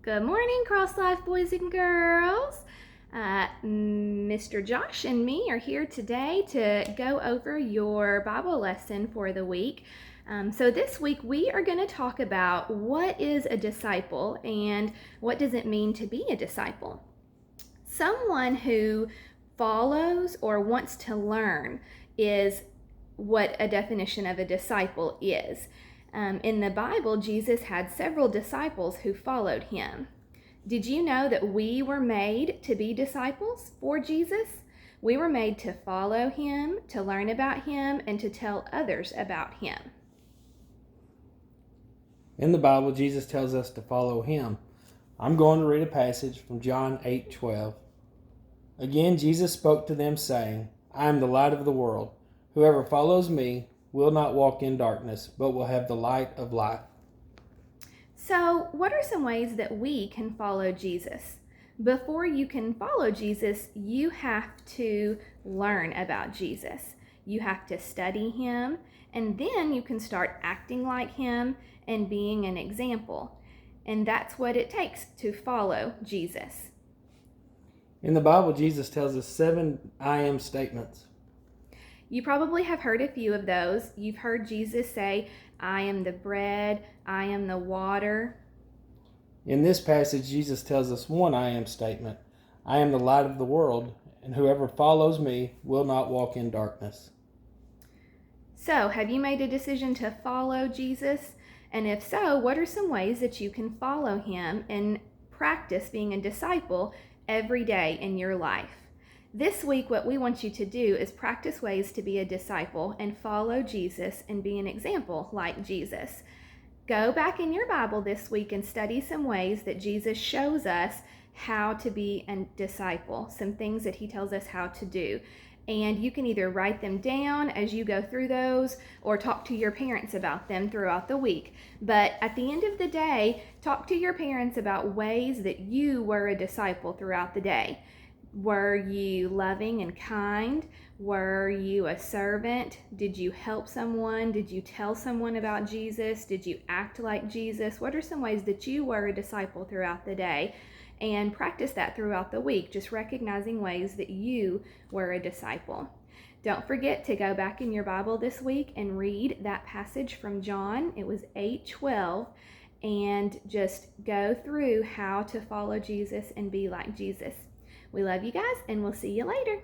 Good morning, CrossLife boys and girls. Mr. Josh and me are here today to go over your Bible lesson for the week. So this week we are going to talk about what is a disciple and what does it mean to be a disciple. Someone who follows or wants to learn is what a definition of a disciple is. In the Bible, Jesus had several disciples who followed him. Did you know that we were made to be disciples for Jesus? We were made to follow him, to learn about him, and to tell others about him. In the Bible, Jesus tells us to follow him. I'm going to read a passage from John 8:12. Again, Jesus spoke to them, saying, I am the light of the world. Whoever follows me will not walk in darkness, but will have the light of life. So, what are some ways that we can follow Jesus? Before you can follow Jesus, you have to learn about Jesus. You have to study him, and then you can start acting like him and being an example. And that's what it takes to follow Jesus. In the Bible, Jesus tells us 7 I am statements. You probably have heard a few of those. You've heard Jesus say, I am the bread, I am the water. In this passage, Jesus tells us one I am statement. I am the light of the world, and whoever follows me will not walk in darkness. So, have you made a decision to follow Jesus? And if so, what are some ways that you can follow him and practice being a disciple every day in your life? This week, what we want you to do is practice ways to be a disciple and follow Jesus and be an example like Jesus. Go back in your Bible this week and study some ways that Jesus shows us how to be a disciple, some things that he tells us how to do. And you can either write them down as you go through those or talk to your parents about them throughout the week. But at the end of the day, talk to your parents about ways that you were a disciple throughout the day. Were you loving and kind? Were you a servant? Did you help someone? Did you tell someone about Jesus? Did you act like Jesus? What are some ways that you were a disciple throughout the day? And practice that throughout the week, just recognizing ways that you were a disciple. Don't forget to go back in your Bible this week and read that passage from John. It was 8:12, and just go through how to follow Jesus and be like Jesus. We love you guys, and we'll see you later.